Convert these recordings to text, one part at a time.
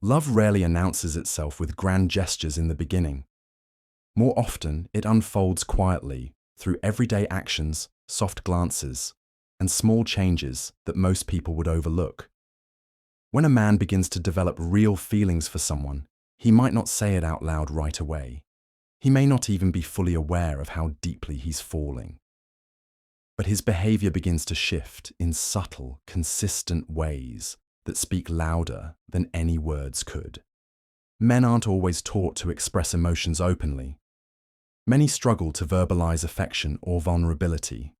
Love rarely announces itself with grand gestures in the beginning. More often, it unfolds quietly through everyday actions, soft glances, and small changes that most people would overlook. When a man begins to develop real feelings for someone, he might not say it out loud right away. He may not even be fully aware of how deeply he's falling. But his behavior begins to shift in subtle, consistent ways that speak louder than any words could. Men aren't always taught to express emotions openly. Many struggle to verbalize affection or vulnerability.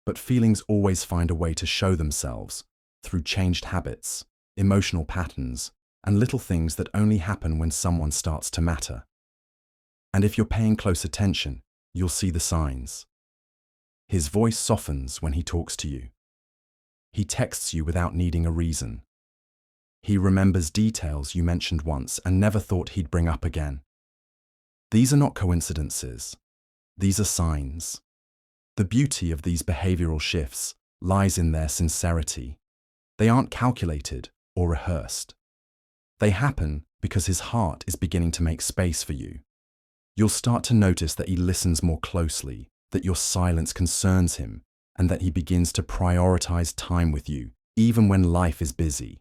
But feelings always find a way to show themselves through changed habits, emotional patterns, and little things that only happen when someone starts to matter. And if you're paying close attention, you'll see the signs. His voice softens when he talks to you. He texts you without needing a reason. He remembers details you mentioned once and never thought he'd bring up again. These are not coincidences. These are signs. The beauty of these behavioral shifts lies in their sincerity. They aren't calculated or rehearsed. They happen because his heart is beginning to make space for you. You'll start to notice that he listens more closely, that your silence concerns him, and that he begins to prioritize time with you, even when life is busy.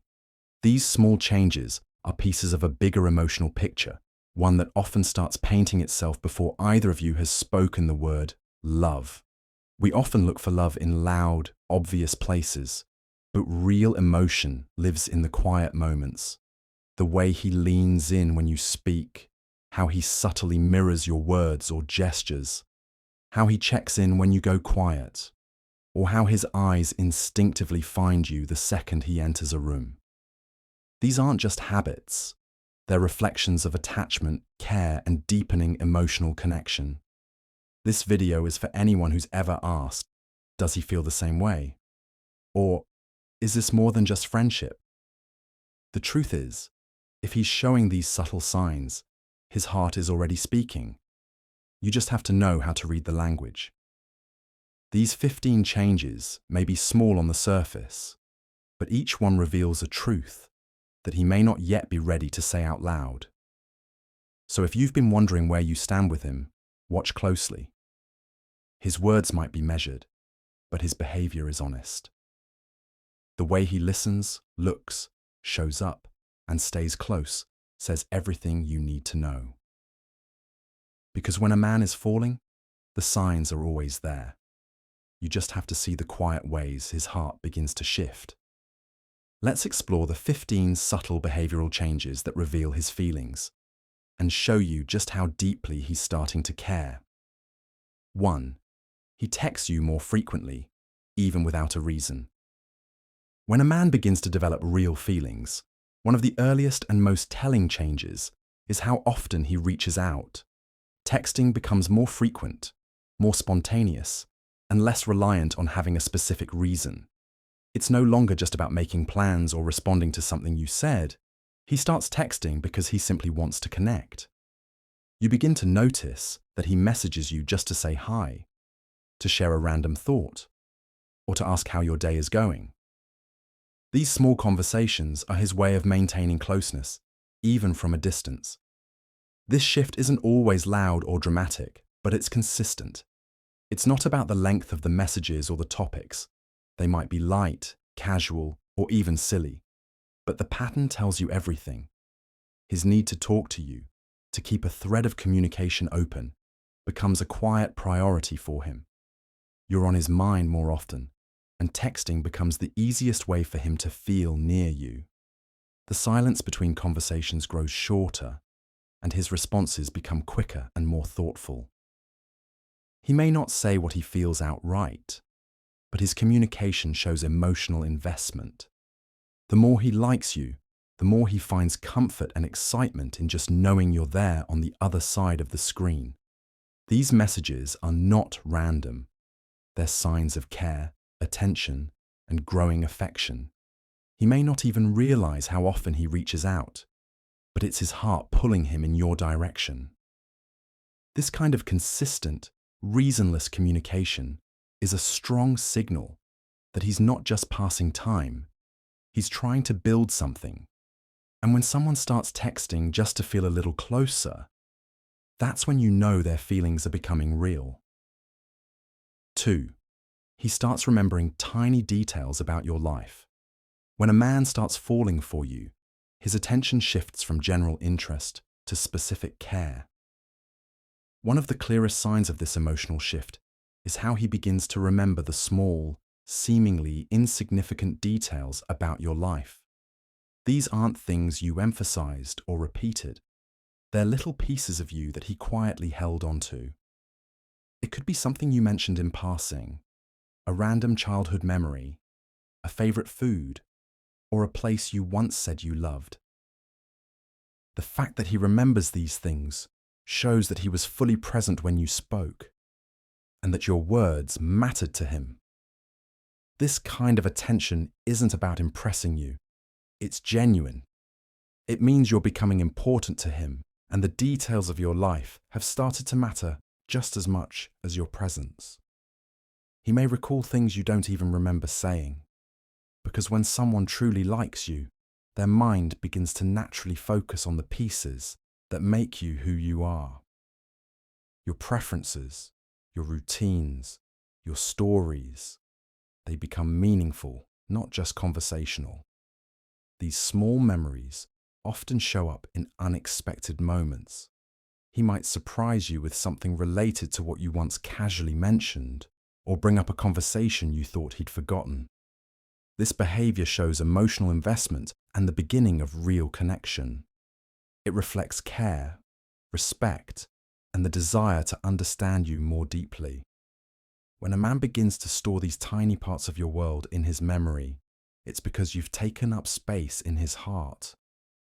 These small changes are pieces of a bigger emotional picture, one that often starts painting itself before either of you has spoken the word love. We often look for love in loud, obvious places, but real emotion lives in the quiet moments. The way he leans in when you speak, how he subtly mirrors your words or gestures, how he checks in when you go quiet, or how his eyes instinctively find you the second he enters a room. These aren't just habits. They're reflections of attachment, care, and deepening emotional connection. This video is for anyone who's ever asked, does he feel the same way? Or, is this more than just friendship? The truth is, if he's showing these subtle signs, his heart is already speaking. You just have to know how to read the language. These 15 changes may be small on the surface, but each one reveals a truth that he may not yet be ready to say out loud. So if you've been wondering where you stand with him, watch closely. His words might be measured, but his behavior is honest. The way he listens, looks, shows up, and stays close says everything you need to know. Because when a man is falling, the signs are always there. You just have to see the quiet ways his heart begins to shift. Let's explore the 15 subtle behavioral changes that reveal his feelings and show you just how deeply he's starting to care. 1. He texts you more frequently, even without a reason. When a man begins to develop real feelings, one of the earliest and most telling changes is how often he reaches out. Texting becomes more frequent, more spontaneous, and less reliant on having a specific reason. It's no longer just about making plans or responding to something you said. He starts texting because he simply wants to connect. You begin to notice that he messages you just to say hi, to share a random thought, or to ask how your day is going. These small conversations are his way of maintaining closeness, even from a distance. This shift isn't always loud or dramatic, but it's consistent. It's not about the length of the messages or the topics. They might be light, casual, or even silly. But the pattern tells you everything. His need to talk to you, to keep a thread of communication open, becomes a quiet priority for him. You're on his mind more often, and texting becomes the easiest way for him to feel near you. The silence between conversations grows shorter, and his responses become quicker and more thoughtful. He may not say what he feels outright, but his communication shows emotional investment. The more he likes you, the more he finds comfort and excitement in just knowing you're there on the other side of the screen. These messages are not random. They're signs of care, attention, and growing affection. He may not even realize how often he reaches out, but it's his heart pulling him in your direction. This kind of consistent, reasonless communication is a strong signal that he's not just passing time, he's trying to build something. And when someone starts texting just to feel a little closer, that's when you know their feelings are becoming real. 2. He starts remembering tiny details about your life. When a man starts falling for you, his attention shifts from general interest to specific care. One of the clearest signs of this emotional shift is how he begins to remember the small, seemingly insignificant details about your life. These aren't things you emphasized or repeated. They're little pieces of you that he quietly held onto. It could be something you mentioned in passing, a random childhood memory, a favorite food, or a place you once said you loved. The fact that he remembers these things shows that he was fully present when you spoke, and that your words mattered to him. This kind of attention isn't about impressing you. It's genuine. It means you're becoming important to him, and the details of your life have started to matter just as much as your presence. He may recall things you don't even remember saying, because when someone truly likes you, their mind begins to naturally focus on the pieces that make you who you are. Your preferences, your routines, your stories, they become meaningful, not just conversational. These small memories often show up in unexpected moments. He might surprise you with something related to what you once casually mentioned, or bring up a conversation you thought he'd forgotten. This behavior shows emotional investment and the beginning of real connection. It reflects care, respect, and the desire to understand you more deeply. When a man begins to store these tiny parts of your world in his memory, it's because you've taken up space in his heart.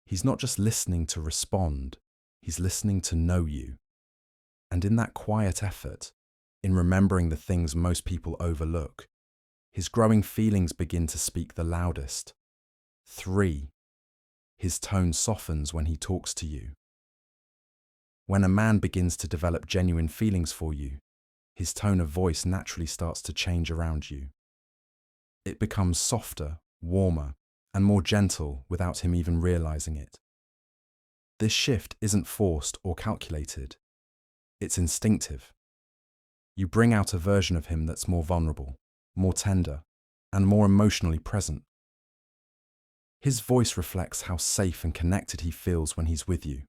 He's not just listening to respond, he's listening to know you. And in that quiet effort, in remembering the things most people overlook, his growing feelings begin to speak the loudest. 3. His tone softens when he talks to you. When a man begins to develop genuine feelings for you, his tone of voice naturally starts to change around you. It becomes softer, warmer, and more gentle without him even realizing it. This shift isn't forced or calculated. It's instinctive. You bring out a version of him that's more vulnerable, more tender, and more emotionally present. His voice reflects how safe and connected he feels when he's with you.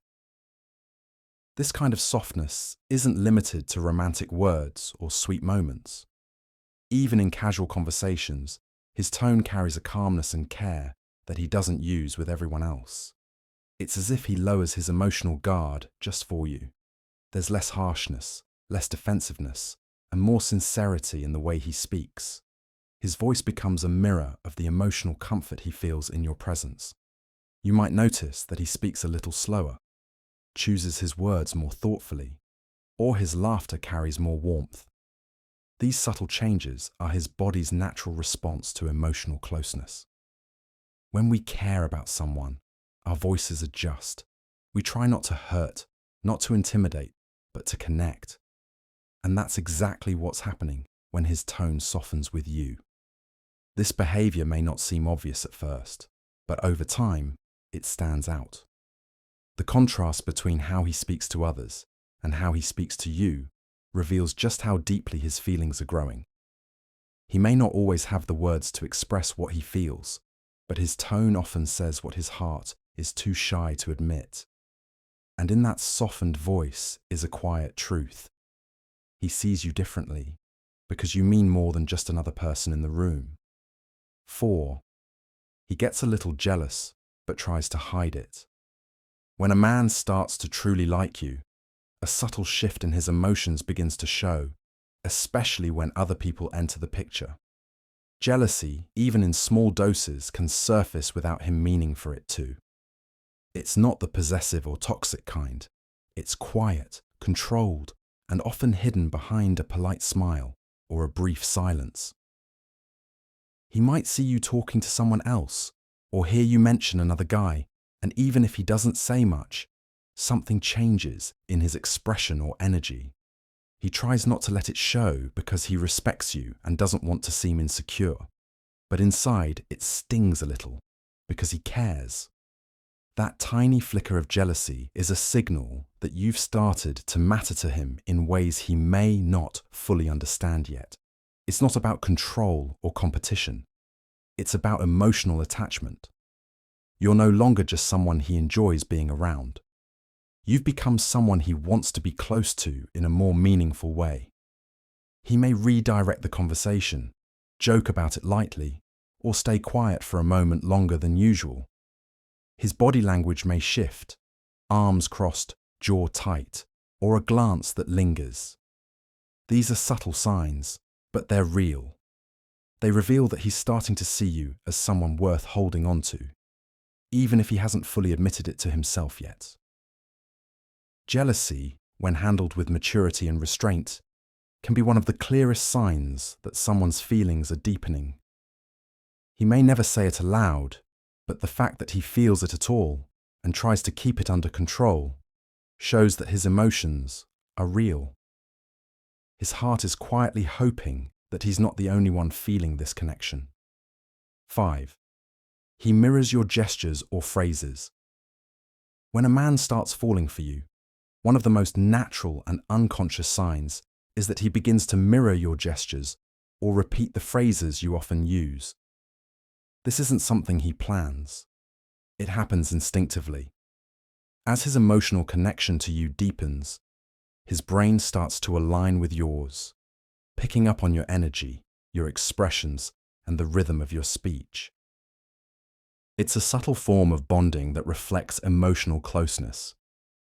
This kind of softness isn't limited to romantic words or sweet moments. Even in casual conversations, his tone carries a calmness and care that he doesn't use with everyone else. It's as if he lowers his emotional guard just for you. There's less harshness, less defensiveness, and more sincerity in the way he speaks. His voice becomes a mirror of the emotional comfort he feels in your presence. You might notice that he speaks a little slower, chooses his words more thoughtfully, or his laughter carries more warmth. These subtle changes are his body's natural response to emotional closeness. When we care about someone, our voices adjust. We try not to hurt, not to intimidate, but to connect. And that's exactly what's happening when his tone softens with you. This behavior may not seem obvious at first, but over time, it stands out. The contrast between how he speaks to others and how he speaks to you reveals just how deeply his feelings are growing. He may not always have the words to express what he feels, but his tone often says what his heart is too shy to admit. And in that softened voice is a quiet truth. He sees you differently because you mean more than just another person in the room. 4. He gets a little jealous, but tries to hide it. When a man starts to truly like you, a subtle shift in his emotions begins to show, especially when other people enter the picture. Jealousy, even in small doses, can surface without him meaning for it to. It's not the possessive or toxic kind. It's quiet, controlled, and often hidden behind a polite smile or a brief silence. He might see you talking to someone else, or hear you mention another guy, and even if he doesn't say much, something changes in his expression or energy. He tries not to let it show because he respects you and doesn't want to seem insecure. But inside, it stings a little because he cares. That tiny flicker of jealousy is a signal that you've started to matter to him in ways he may not fully understand yet. It's not about control or competition. It's about emotional attachment. You're no longer just someone he enjoys being around. You've become someone he wants to be close to in a more meaningful way. He may redirect the conversation, joke about it lightly, or stay quiet for a moment longer than usual. His body language may shift, arms crossed, jaw tight, or a glance that lingers. These are subtle signs, but they're real. They reveal that he's starting to see you as someone worth holding on to, even if he hasn't fully admitted it to himself yet. Jealousy, when handled with maturity and restraint, can be one of the clearest signs that someone's feelings are deepening. He may never say it aloud, but the fact that he feels it at all and tries to keep it under control shows that his emotions are real. His heart is quietly hoping that he's not the only one feeling this connection. 5. He mirrors your gestures or phrases. When a man starts falling for you, one of the most natural and unconscious signs is that he begins to mirror your gestures or repeat the phrases you often use. This isn't something he plans. It happens instinctively. As his emotional connection to you deepens, his brain starts to align with yours, picking up on your energy, your expressions, and the rhythm of your speech. It's a subtle form of bonding that reflects emotional closeness.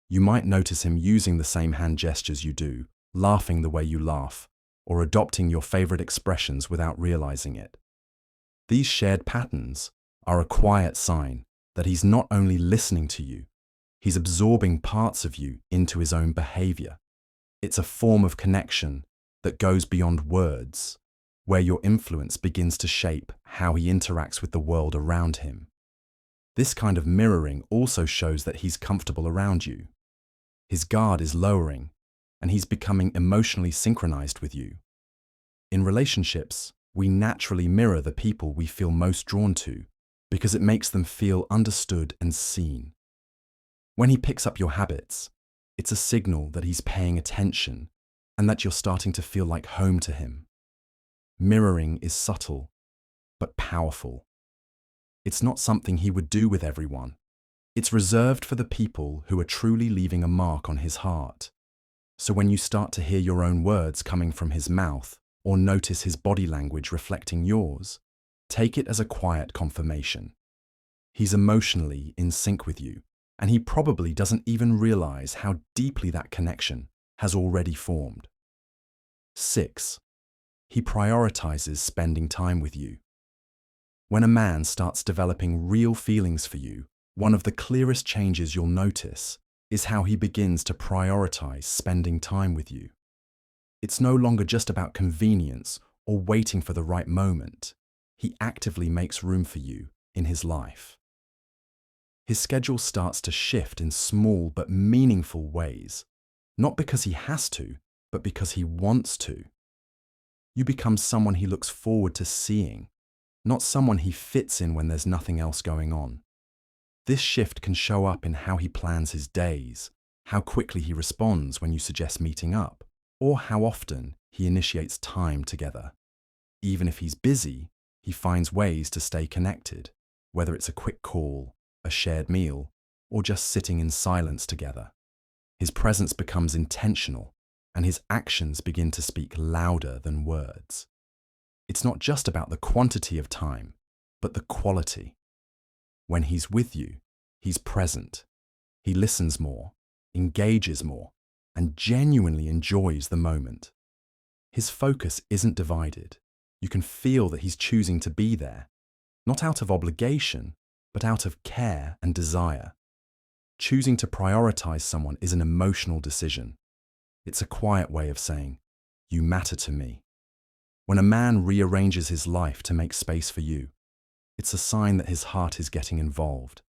You might notice him using the same hand gestures you do, laughing the way you laugh, or adopting your favorite expressions without realizing it. These shared patterns are a quiet sign that he's not only listening to you, he's absorbing parts of you into his own behavior. It's a form of connection that goes beyond words, where your influence begins to shape how he interacts with the world around him. This kind of mirroring also shows that he's comfortable around you. His guard is lowering, and he's becoming emotionally synchronized with you. In relationships, we naturally mirror the people we feel most drawn to because it makes them feel understood and seen. When he picks up your habits, it's a signal that he's paying attention and that you're starting to feel like home to him. Mirroring is subtle, but powerful. It's not something he would do with everyone. It's reserved for the people who are truly leaving a mark on his heart. So when you start to hear your own words coming from his mouth, or notice his body language reflecting yours, take it as a quiet confirmation. He's emotionally in sync with you, and he probably doesn't even realize how deeply that connection has already formed. 6. He prioritizes spending time with you. When a man starts developing real feelings for you, one of the clearest changes you'll notice is how he begins to prioritize spending time with you. It's no longer just about convenience or waiting for the right moment. He actively makes room for you in his life. His schedule starts to shift in small but meaningful ways, not because he has to, but because he wants to. You become someone he looks forward to seeing, not someone he fits in when there's nothing else going on. This shift can show up in how he plans his days, how quickly he responds when you suggest meeting up, or how often he initiates time together. Even if he's busy, he finds ways to stay connected, whether it's a quick call, a shared meal, or just sitting in silence together. His presence becomes intentional, and his actions begin to speak louder than words. It's not just about the quantity of time, but the quality. When he's with you, he's present. He listens more, engages more, and genuinely enjoys the moment. His focus isn't divided. You can feel that he's choosing to be there, not out of obligation, but out of care and desire. Choosing to prioritize someone is an emotional decision. It's a quiet way of saying, "You matter to me." When a man rearranges his life to make space for you, it's a sign that his heart is getting involved.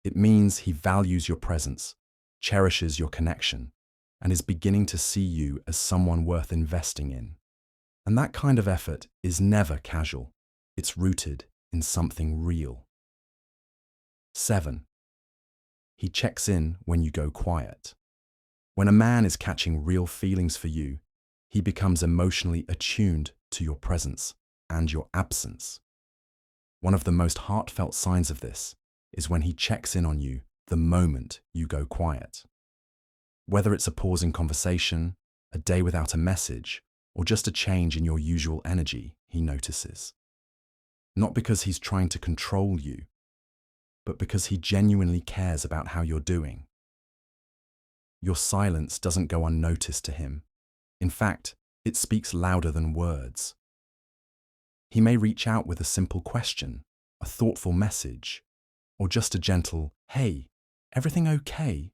It means he values your presence, cherishes your connection, and is beginning to see you as someone worth investing in. And that kind of effort is never casual. It's rooted in something real. 7. He checks in when you go quiet. When a man is catching real feelings for you, he becomes emotionally attuned to your presence and your absence. One of the most heartfelt signs of this is when he checks in on you the moment you go quiet. Whether it's a pause in conversation, a day without a message, or just a change in your usual energy, he notices. Not because he's trying to control you, but because he genuinely cares about how you're doing. Your silence doesn't go unnoticed to him. In fact, it speaks louder than words. He may reach out with a simple question, a thoughtful message, or just a gentle, "Hey, everything okay?"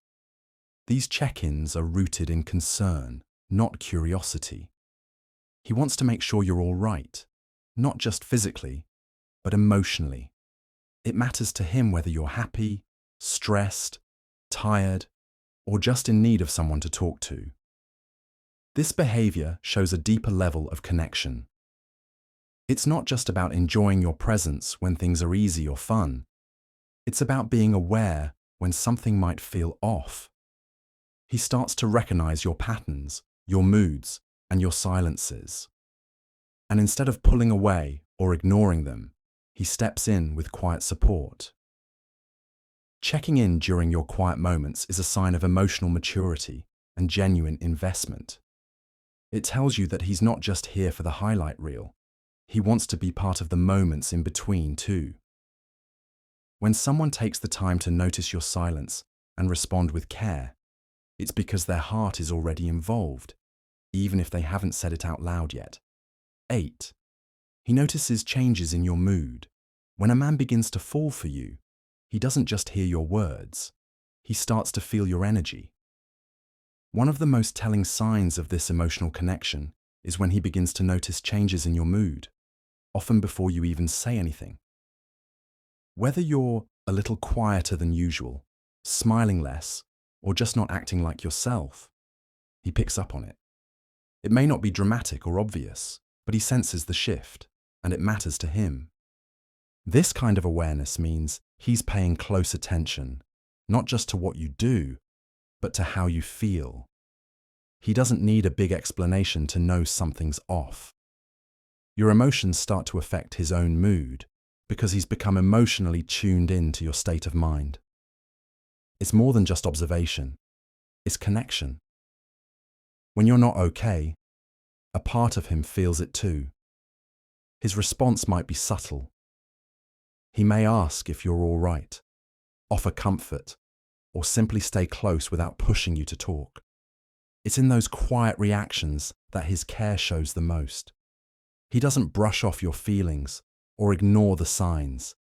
These check-ins are rooted in concern, not curiosity. He wants to make sure you're all right, not just physically, but emotionally. It matters to him whether you're happy, stressed, tired, or just in need of someone to talk to. This behavior shows a deeper level of connection. It's not just about enjoying your presence when things are easy or fun. It's about being aware when something might feel off. He starts to recognize your patterns, your moods, and your silences. And instead of pulling away or ignoring them, he steps in with quiet support. Checking in during your quiet moments is a sign of emotional maturity and genuine investment. It tells you that he's not just here for the highlight reel. He wants to be part of the moments in between too. When someone takes the time to notice your silence and respond with care, it's because their heart is already involved, even if they haven't said it out loud yet. 8. He notices changes in your mood. When a man begins to fall for you, he doesn't just hear your words, he starts to feel your energy. One of the most telling signs of this emotional connection is when he begins to notice changes in your mood, often before you even say anything. Whether you're a little quieter than usual, smiling less, or just not acting like yourself, he picks up on it. It may not be dramatic or obvious, but he senses the shift, and it matters to him. This kind of awareness means he's paying close attention, not just to what you do, but to how you feel. He doesn't need a big explanation to know something's off. Your emotions start to affect his own mood because he's become emotionally tuned in to your state of mind. It's more than just observation, it's connection. When you're not okay, a part of him feels it too. His response might be subtle. He may ask if you're all right, offer comfort, or simply stay close without pushing you to talk. It's in those quiet reactions that his care shows the most. He doesn't brush off your feelings or ignore the signs.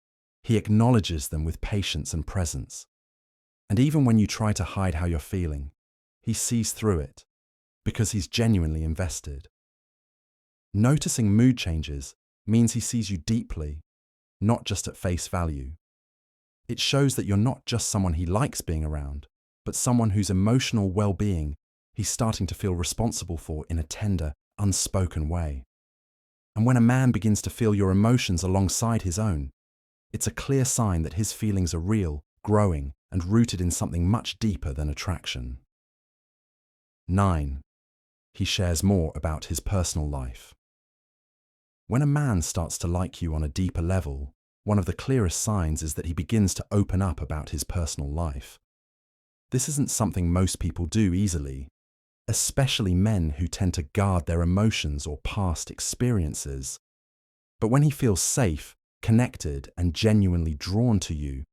He acknowledges them with patience and presence. And even when you try to hide how you're feeling, he sees through it because he's genuinely invested. Noticing mood changes means he sees you deeply, not just at face value. It shows that you're not just someone he likes being around, but someone whose emotional well-being he's starting to feel responsible for in a tender, unspoken way. And when a man begins to feel your emotions alongside his own, it's a clear sign that his feelings are real, growing, and rooted in something much deeper than attraction. 9. He shares more about his personal life. When a man starts to like you on a deeper level, one of the clearest signs is that he begins to open up about his personal life. This isn't something most people do easily, especially men who tend to guard their emotions or past experiences. But when he feels safe, connected, and genuinely drawn to you,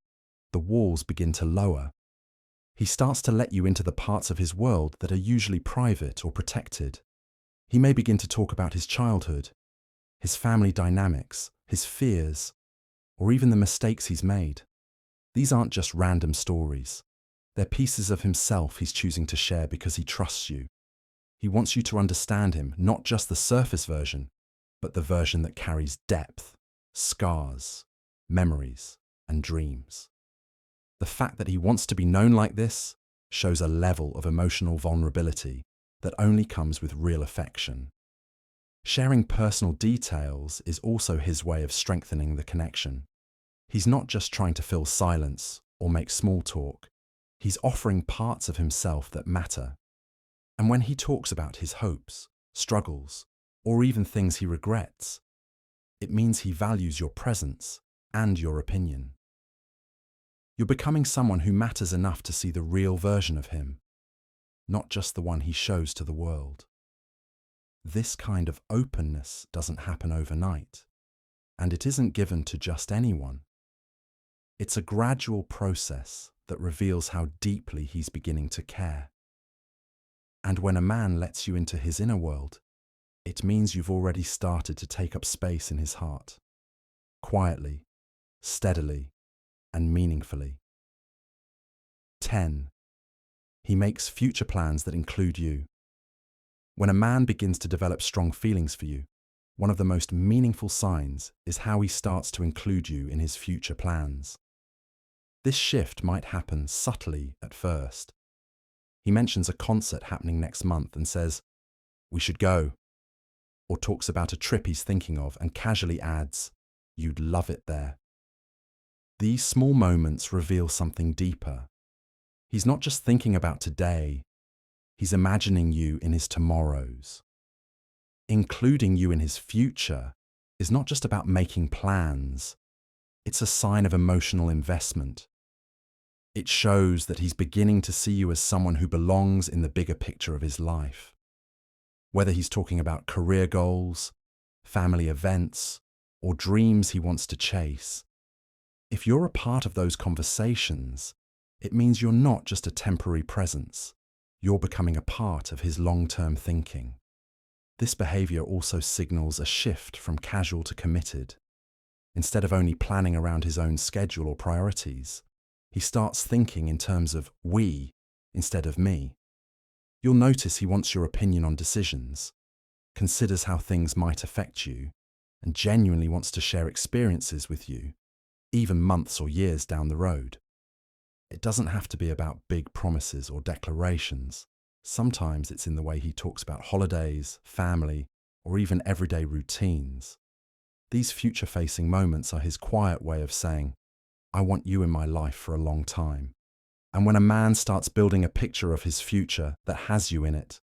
the walls begin to lower. He starts to let you into the parts of his world that are usually private or protected. He may begin to talk about his childhood, his family dynamics, his fears, or even the mistakes he's made. These aren't just random stories. They're pieces of himself he's choosing to share because he trusts you. He wants you to understand him, not just the surface version, but the version that carries depth, scars, memories, and dreams. The fact that he wants to be known like this shows a level of emotional vulnerability that only comes with real affection. Sharing personal details is also his way of strengthening the connection. He's not just trying to fill silence or make small talk. He's offering parts of himself that matter. And when he talks about his hopes, struggles, or even things he regrets, it means he values your presence and your opinion. You're becoming someone who matters enough to see the real version of him, not just the one he shows to the world. This kind of openness doesn't happen overnight, and it isn't given to just anyone. It's a gradual process that reveals how deeply he's beginning to care. And when a man lets you into his inner world, it means you've already started to take up space in his heart, quietly, steadily, and meaningfully. 10. He makes future plans that include you. When a man begins to develop strong feelings for you, one of the most meaningful signs is how he starts to include you in his future plans. This shift might happen subtly at first. He mentions a concert happening next month and says, "We should go," or talks about a trip he's thinking of and casually adds, "You'd love it there." These small moments reveal something deeper. He's not just thinking about today, he's imagining you in his tomorrows. Including you in his future is not just about making plans, it's a sign of emotional investment. It shows that he's beginning to see you as someone who belongs in the bigger picture of his life. Whether he's talking about career goals, family events, or dreams he wants to chase, if you're a part of those conversations, it means you're not just a temporary presence, you're becoming a part of his long-term thinking. This behavior also signals a shift from casual to committed. Instead of only planning around his own schedule or priorities, he starts thinking in terms of we instead of me. You'll notice he wants your opinion on decisions, considers how things might affect you, and genuinely wants to share experiences with you, even months or years down the road. It doesn't have to be about big promises or declarations. Sometimes it's in the way he talks about holidays, family, or even everyday routines. These future-facing moments are his quiet way of saying, "I want you in my life for a long time." And when a man starts building a picture of his future that has you in it,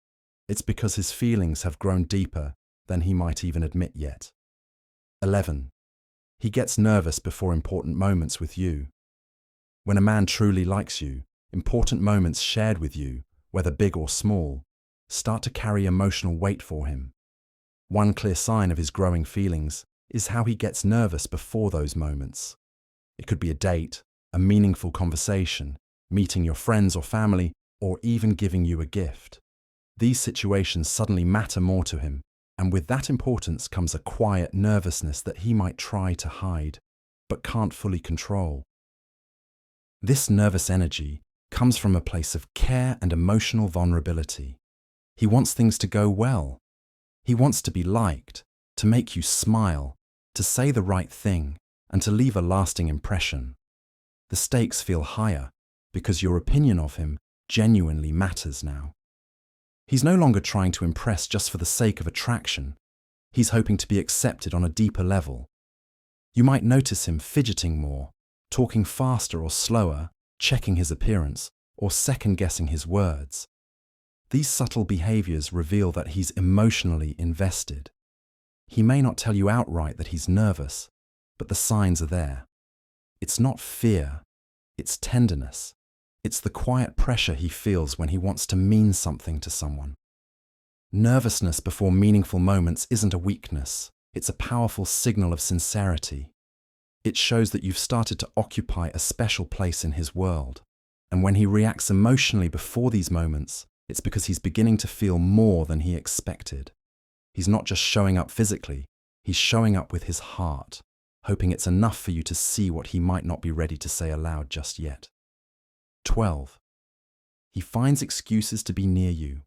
it's because his feelings have grown deeper than he might even admit yet. 11. He gets nervous before important moments with you. When a man truly likes you, important moments shared with you, whether big or small, start to carry emotional weight for him. One clear sign of his growing feelings is how he gets nervous before those moments. It could be a date, a meaningful conversation, meeting your friends or family, or even giving you a gift. These situations suddenly matter more to him, and with that importance comes a quiet nervousness that he might try to hide, but can't fully control. This nervous energy comes from a place of care and emotional vulnerability. He wants things to go well. He wants to be liked, to make you smile, to say the right thing, and to leave a lasting impression. The stakes feel higher because your opinion of him genuinely matters now. He's no longer trying to impress just for the sake of attraction. He's hoping to be accepted on a deeper level. You might notice him fidgeting more, talking faster or slower, checking his appearance, or second-guessing his words. These subtle behaviors reveal that he's emotionally invested. He may not tell you outright that he's nervous, but the signs are there. It's not fear, it's tenderness. It's the quiet pressure he feels when he wants to mean something to someone. Nervousness before meaningful moments isn't a weakness, it's a powerful signal of sincerity. It shows that you've started to occupy a special place in his world. And when he reacts emotionally before these moments, it's because he's beginning to feel more than he expected. He's not just showing up physically, he's showing up with his heart, hoping it's enough for you to see what he might not be ready to say aloud just yet. 12. He finds excuses to be near you.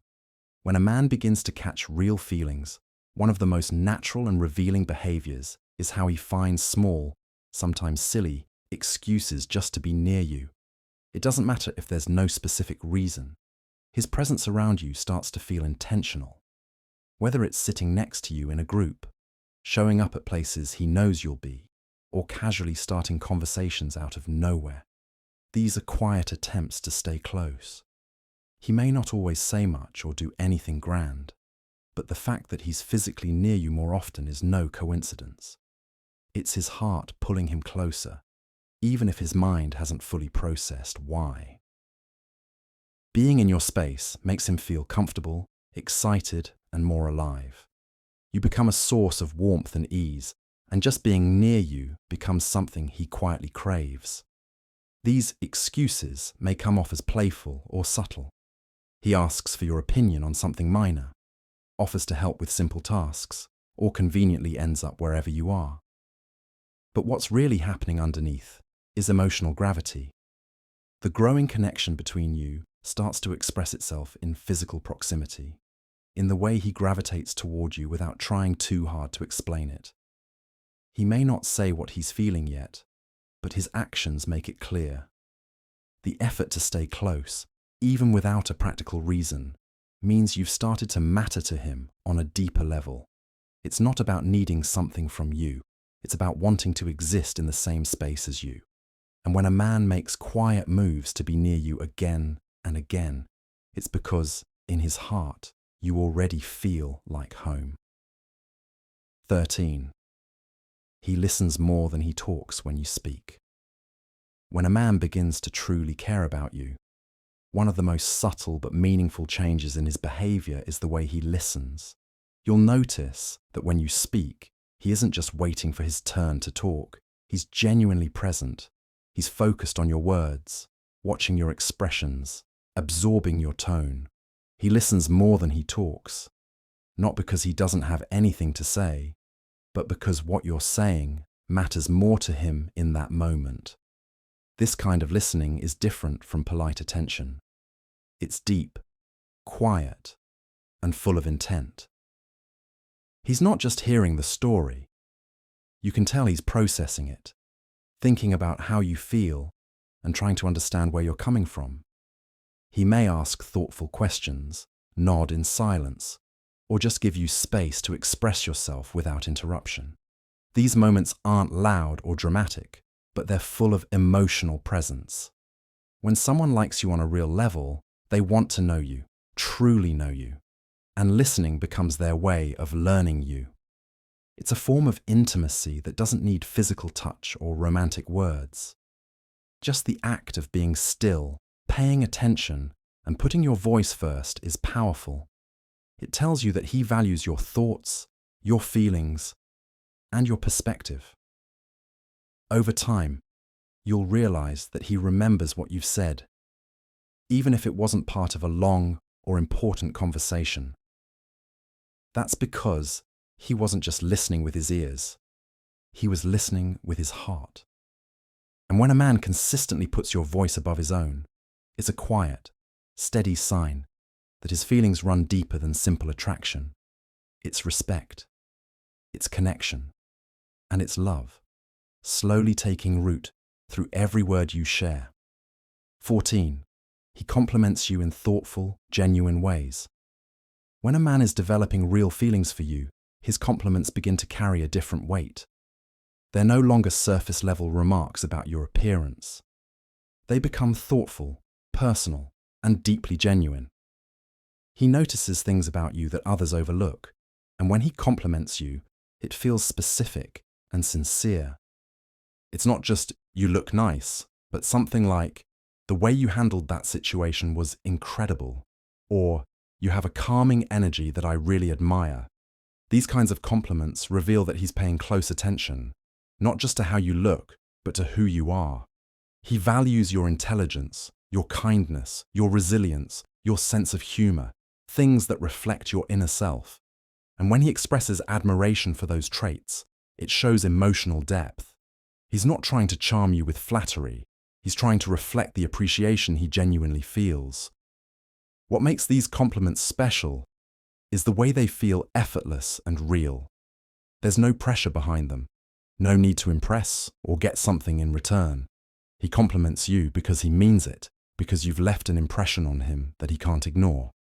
When a man begins to catch real feelings, one of the most natural and revealing behaviors is how he finds small, sometimes silly, excuses just to be near you. It doesn't matter if there's no specific reason. His presence around you starts to feel intentional. Whether it's sitting next to you in a group, showing up at places he knows you'll be, or casually starting conversations out of nowhere. These are quiet attempts to stay close. He may not always say much or do anything grand, but the fact that he's physically near you more often is no coincidence. It's his heart pulling him closer, even if his mind hasn't fully processed why. Being in your space makes him feel comfortable, excited, and more alive. You become a source of warmth and ease, and just being near you becomes something he quietly craves. These excuses may come off as playful or subtle. He asks for your opinion on something minor, offers to help with simple tasks, or conveniently ends up wherever you are. But what's really happening underneath is emotional gravity. The growing connection between you starts to express itself in physical proximity, in the way he gravitates toward you without trying too hard to explain it. He may not say what he's feeling yet, but his actions make it clear. The effort to stay close, even without a practical reason, means you've started to matter to him on a deeper level. It's not about needing something from you. It's about wanting to exist in the same space as you. And when a man makes quiet moves to be near you again and again, it's because, in his heart, you already feel like home. 13. He listens more than he talks when you speak. When a man begins to truly care about you, one of the most subtle but meaningful changes in his behavior is the way he listens. You'll notice that when you speak, he isn't just waiting for his turn to talk. He's genuinely present. He's focused on your words, watching your expressions, absorbing your tone. He listens more than he talks, not because he doesn't have anything to say, but because what you're saying matters more to him in that moment. This kind of listening is different from polite attention. It's deep, quiet, and full of intent. He's not just hearing the story. You can tell he's processing it, thinking about how you feel and trying to understand where you're coming from. He may ask thoughtful questions, nod in silence, or just give you space to express yourself without interruption. These moments aren't loud or dramatic, but they're full of emotional presence. When someone likes you on a real level, they want to know you, truly know you, and listening becomes their way of learning you. It's a form of intimacy that doesn't need physical touch or romantic words. Just the act of being still, paying attention, and putting your voice first is powerful. It tells you that he values your thoughts, your feelings, and your perspective. Over time, you'll realize that he remembers what you've said, even if it wasn't part of a long or important conversation. That's because he wasn't just listening with his ears. He was listening with his heart. And when a man consistently puts your voice above his own, it's a quiet, steady sign that his feelings run deeper than simple attraction. It's respect, it's connection, and it's love, slowly taking root through every word you share. 14. He compliments you in thoughtful, genuine ways. When a man is developing real feelings for you, his compliments begin to carry a different weight. They're no longer surface-level remarks about your appearance. They become thoughtful, personal, and deeply genuine. He notices things about you that others overlook, and when he compliments you, it feels specific and sincere. It's not just, "you look nice," but something like, "the way you handled that situation was incredible," or "you have a calming energy that I really admire." These kinds of compliments reveal that he's paying close attention, not just to how you look, but to who you are. He values your intelligence, your kindness, your resilience, your sense of humor, things that reflect your inner self. And when he expresses admiration for those traits, it shows emotional depth. He's not trying to charm you with flattery. He's trying to reflect the appreciation he genuinely feels. What makes these compliments special is the way they feel effortless and real. There's no pressure behind them, no need to impress or get something in return. He compliments you because he means it, because you've left an impression on him that he can't ignore.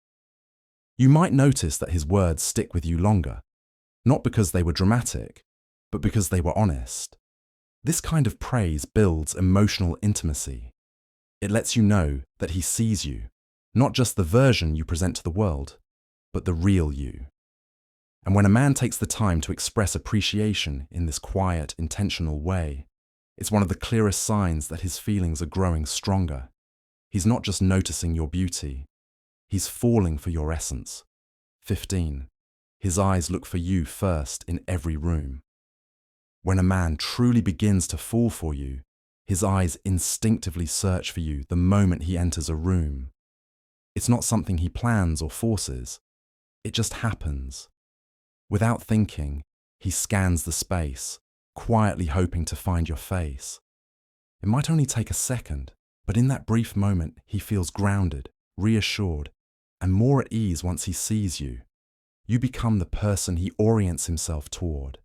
You might notice that his words stick with you longer, not because they were dramatic, but because they were honest. This kind of praise builds emotional intimacy. It lets you know that he sees you, not just the version you present to the world, but the real you. And when a man takes the time to express appreciation in this quiet, intentional way, it's one of the clearest signs that his feelings are growing stronger. He's not just noticing your beauty, he's falling for your essence. 15. His eyes look for you first in every room. When a man truly begins to fall for you, his eyes instinctively search for you the moment he enters a room. It's not something he plans or forces. It just happens. Without thinking, he scans the space, quietly hoping to find your face. It might only take a second, but in that brief moment, he feels grounded, reassured, and more at ease once he sees you. You become the person he orients himself toward,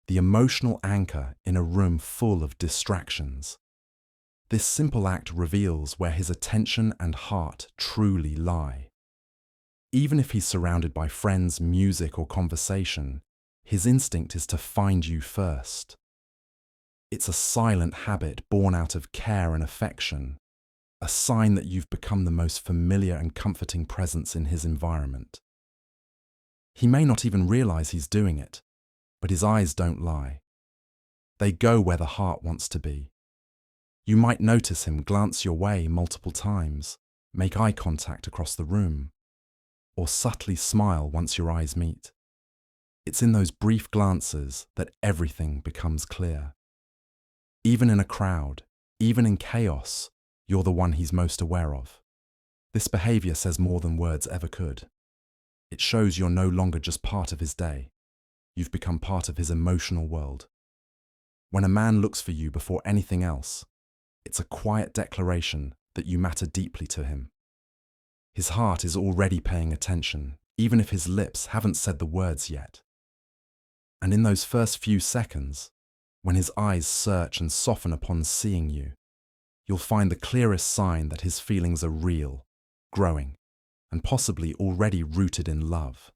the emotional anchor in a room full of distractions. This simple act reveals where his attention and heart truly lie. Even if he's surrounded by friends, music, or conversation, his instinct is to find you first. It's a silent habit born out of care and affection, a sign that you've become the most familiar and comforting presence in his environment. He may not even realize he's doing it, but his eyes don't lie. They go where the heart wants to be. You might notice him glance your way multiple times, make eye contact across the room, or subtly smile once your eyes meet. It's in those brief glances that everything becomes clear. Even in a crowd, even in chaos, you're the one he's most aware of. This behavior says more than words ever could. It shows you're no longer just part of his day. You've become part of his emotional world. When a man looks for you before anything else, it's a quiet declaration that you matter deeply to him. His heart is already paying attention, even if his lips haven't said the words yet. And in those first few seconds, when his eyes search and soften upon seeing you, you'll find the clearest sign that his feelings are real, growing, and possibly already rooted in love.